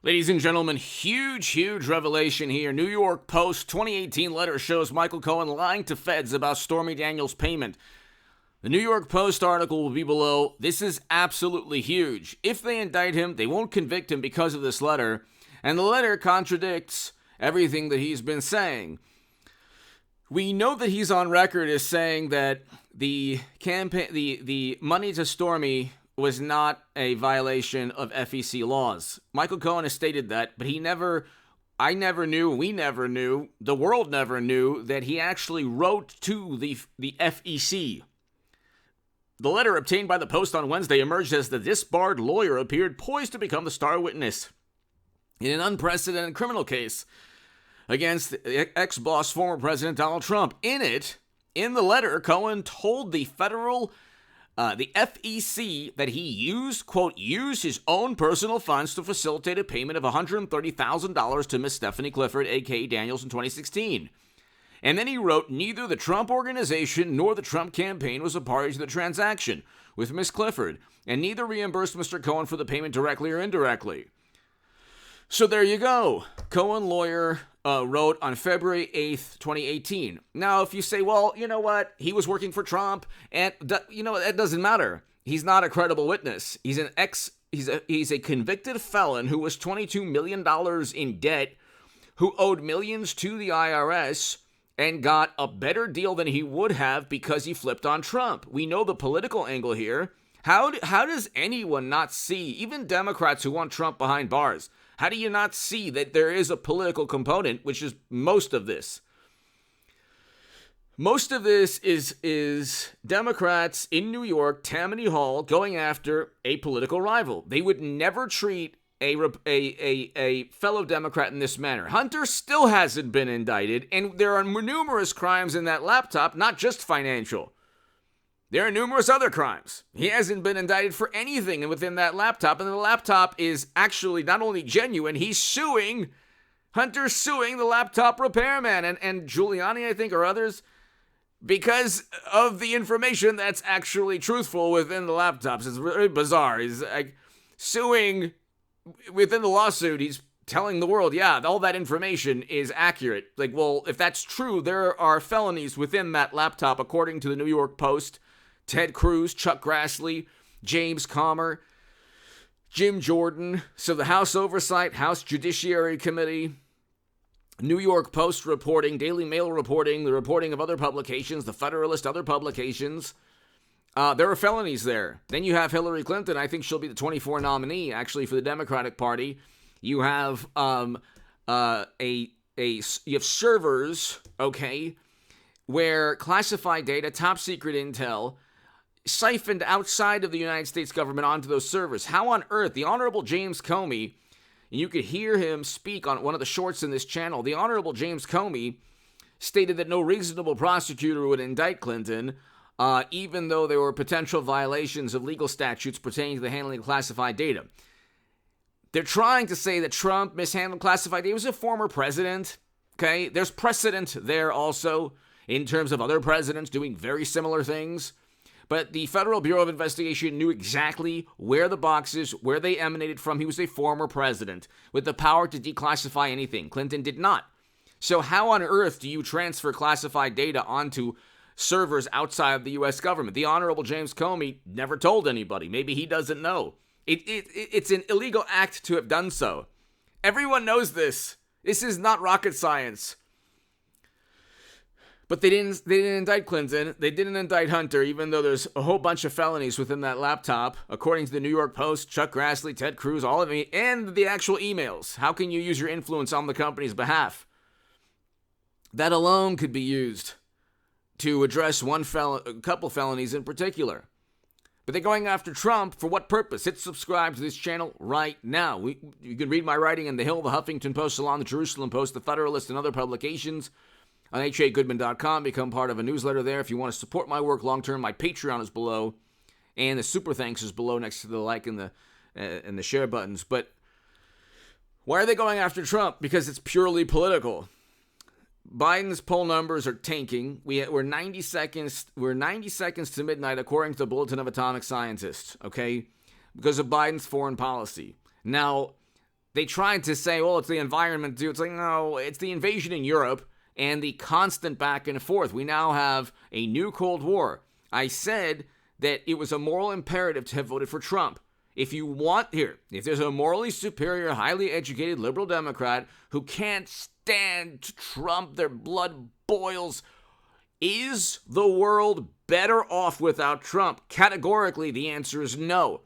Ladies and gentlemen, huge revelation here. New York Post 2018 letter shows Michael Cohen lying to feds about Stormy Daniels' payment. The New York Post article will be below. This is absolutely huge. If they indict him, they won't convict him because of this letter, and the letter contradicts everything that he's been saying. We know that he's on record as saying that the money to Stormy was not a violation of FEC laws. Michael Cohen has stated that, but we never knew, the world never knew that he actually wrote to the FEC. The letter obtained by the Post on Wednesday emerged as the disbarred lawyer appeared poised to become the star witness in an unprecedented criminal case against ex-boss former President Donald Trump. In the letter, Cohen told the FEC that he used his own personal funds to facilitate a payment of $130,000 to Miss Stephanie Clifford, a.k.a. Daniels, in 2016. And then he wrote, neither the Trump organization nor the Trump campaign was a party to the transaction with Miss Clifford, and neither reimbursed Mr. Cohen for the payment directly or indirectly. So there you go. Cohen lawyer wrote on February 8th, 2018. Now, if you say, well, you know what? He was working for Trump, and that doesn't matter. He's not a credible witness. He's a convicted felon who was $22 million in debt, who owed millions to the IRS, and got a better deal than he would have because he flipped on Trump. We know the political angle here. How does anyone not see, even Democrats who want Trump behind bars, how do you not see that there is a political component, which is most of this? Most of this is Democrats in New York, Tammany Hall, going after a political rival. They would never treat a fellow Democrat in this manner. Hunter still hasn't been indicted, and there are numerous crimes in that laptop, not just financial. There are numerous other crimes. He hasn't been indicted for anything within that laptop, and the laptop is actually not only genuine, Hunter's suing the laptop repairman and Giuliani, I think, or others, because of the information that's actually truthful within the laptops. It's really bizarre. He's like suing within the lawsuit. He's telling the world, yeah, all that information is accurate. Like, well, if that's true, there are felonies within that laptop, according to the New York Post. Ted Cruz, Chuck Grassley, James Comer, Jim Jordan. So the House Oversight, House Judiciary Committee, New York Post reporting, Daily Mail reporting, the reporting of other publications, the Federalist, other publications. There are felonies there. Then you have Hillary Clinton. I think she'll be the 24 nominee, actually, for the Democratic Party. You have you have servers, okay, where classified data, top secret intel, siphoned outside of the United States government onto those servers. How on earth? The Honorable James Comey, and you could hear him speak on one of the shorts in this channel, the Honorable James Comey stated that no reasonable prosecutor would indict Clinton, even though there were potential violations of legal statutes pertaining to the handling of classified data. They're trying to say that Trump mishandled classified data. He was a former president, okay? There's precedent there also in terms of other presidents doing very similar things. But the Federal Bureau of Investigation knew exactly where the boxes, where they emanated from. He was a former president with the power to declassify anything. Clinton did not. So how on earth do you transfer classified data onto servers outside of the U.S. government? The Honorable James Comey never told anybody. Maybe he doesn't know. It's an illegal act to have done so. Everyone knows this. This is not rocket science. But they didn't indict Clinton. They didn't indict Hunter, even though there's a whole bunch of felonies within that laptop, according to the New York Post, Chuck Grassley, Ted Cruz, all of it, and the actual emails. How can you use your influence on the company's behalf? That alone could be used to address a couple felonies in particular. But they're going after Trump for what purpose? Hit subscribe to this channel right now. You can read my writing in The Hill, the Huffington Post, Salon, the Jerusalem Post, the Federalist, and other publications on hagoodman.com. Become part of a newsletter there. If you want to support my work long-term, my Patreon is below, and the super thanks is below next to the like and the share buttons. But why are they going after Trump? Because it's purely political. Biden's poll numbers are tanking. We're 90 seconds to midnight, according to the Bulletin of Atomic Scientists, okay? Because of Biden's foreign policy. Now, they tried to say, well, it's the environment too. It's like, no, it's the invasion in Europe and the constant back and forth. We now have a new Cold War. I said that it was a moral imperative to have voted for Trump. If there's a morally superior, highly educated liberal Democrat who can't stand Trump, their blood boils. Is the world better off without Trump? Categorically, the answer is no.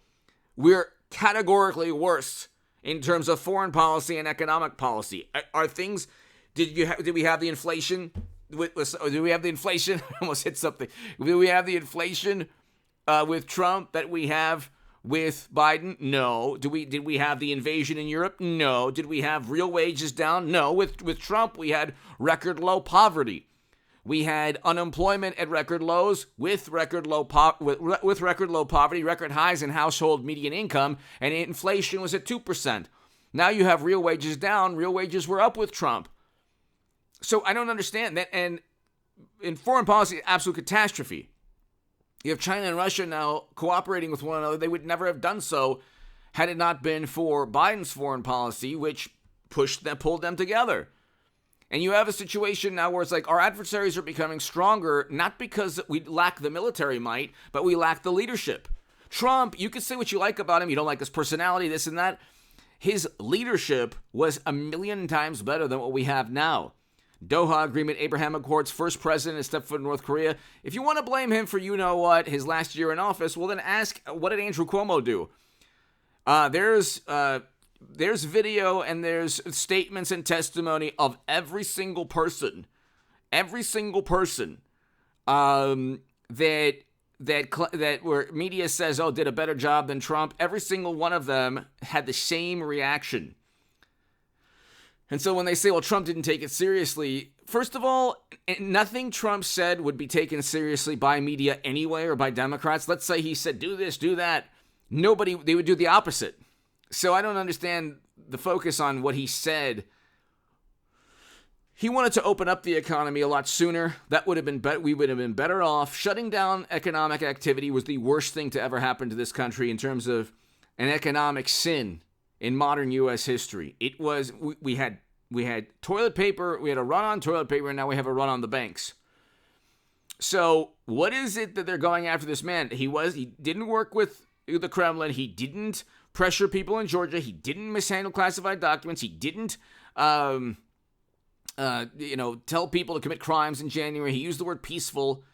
We're categorically worse in terms of foreign policy and economic policy. Are things? Did we have the inflation? Did we have the inflation? I almost hit something. Did we have the inflation with Trump that we have with Biden? No. Did we have the invasion in Europe? No. Did we have real wages down? No. With Trump, we had record low poverty. We had unemployment at record lows with record low poverty, record highs in household median income, and inflation was at 2%. Now you have real wages down. Real wages were up with Trump. So I don't understand that. And in foreign policy, absolute catastrophe. You have China and Russia now cooperating with one another. They would never have done so had it not been for Biden's foreign policy, which pulled them together. And you have a situation now where it's like our adversaries are becoming stronger, not because we lack the military might, but we lack the leadership. Trump, you can say what you like about him. You don't like his personality, this and that. His leadership was 1,000,000 times better than what we have now. Doha Agreement, Abraham Accords, first president to step foot in North Korea. If you want to blame him for you-know-what, his last year in office, well then ask, what did Andrew Cuomo do? There's video and there's statements and testimony of every single person that where media says, oh, did a better job than Trump. Every single one of them had the same reaction. And so when they say, well, Trump didn't take it seriously, first of all, nothing Trump said would be taken seriously by media anyway or by Democrats. Let's say he said, do this, do that. They would do the opposite. So I don't understand the focus on what he said. He wanted to open up the economy a lot sooner. That would have been we would have been better off. Shutting down economic activity was the worst thing to ever happen to this country in terms of an economic sin in modern U.S. history. It was we had toilet paper, we had a run on toilet paper, and now we have a run on the banks. So what is it that they're going after this man? He didn't work with the Kremlin. He didn't pressure people in Georgia. He didn't mishandle classified documents. He didn't, tell people to commit crimes in January. He used the word peaceful.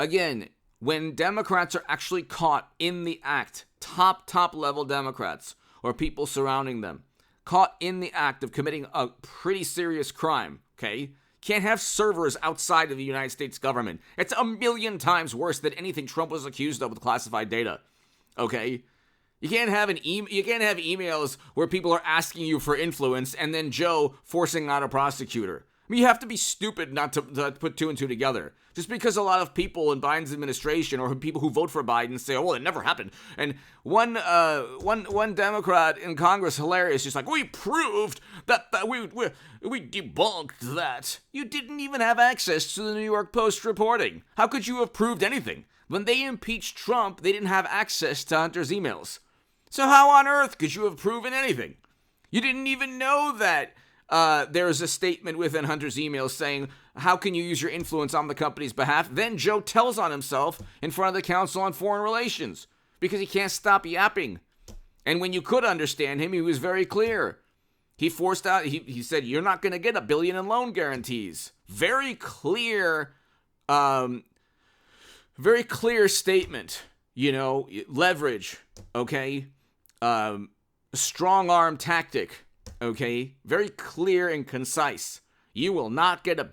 Again, when Democrats are actually caught in the act, top level Democrats or people surrounding them, caught in the act of committing a pretty serious crime, okay? Can't have servers outside of the United States government. It's 1,000,000 times worse than anything Trump was accused of with classified data, okay? You can't have emails where people are asking you for influence and then Joe forcing out a prosecutor. I mean, you have to be stupid not to put two and two together. Just because a lot of people in Biden's administration or people who vote for Biden say, oh, well, it never happened. And one Democrat in Congress, hilarious, just like, we proved that we debunked that. You didn't even have access to the New York Post reporting. How could you have proved anything? When they impeached Trump, they didn't have access to Hunter's emails. So how on earth could you have proven anything? You didn't even know that there is a statement within Hunter's emails saying, how can you use your influence on the company's behalf? Then Joe tells on himself in front of the Council on Foreign Relations because he can't stop yapping. And when you could understand him, he was very clear. He said, you're not going to get $1 billion in loan guarantees. Very clear statement, leverage, okay? Strong arm tactic, okay? Very clear and concise. You will not get $1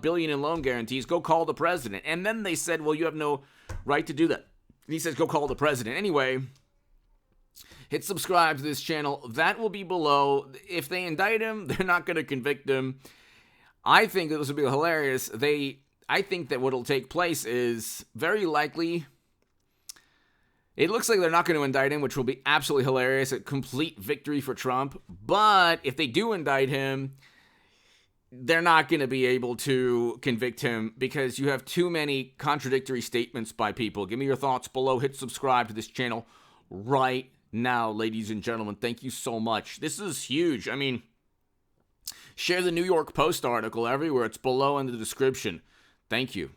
billion in loan guarantees. Go call the president. And then they said, well, you have no right to do that. And he says, go call the president. Anyway, hit subscribe to this channel. That will be below. If they indict him, they're not going to convict him. I think that this will be hilarious. I think that what will take place is very likely, it looks like they're not going to indict him, which will be absolutely hilarious. A complete victory for Trump. But if they do indict him, they're not going to be able to convict him because you have too many contradictory statements by people. Give me your thoughts below. Hit subscribe to this channel right now, ladies and gentlemen. Thank you so much. This is huge. I mean, share the New York Post article everywhere. It's below in the description. Thank you.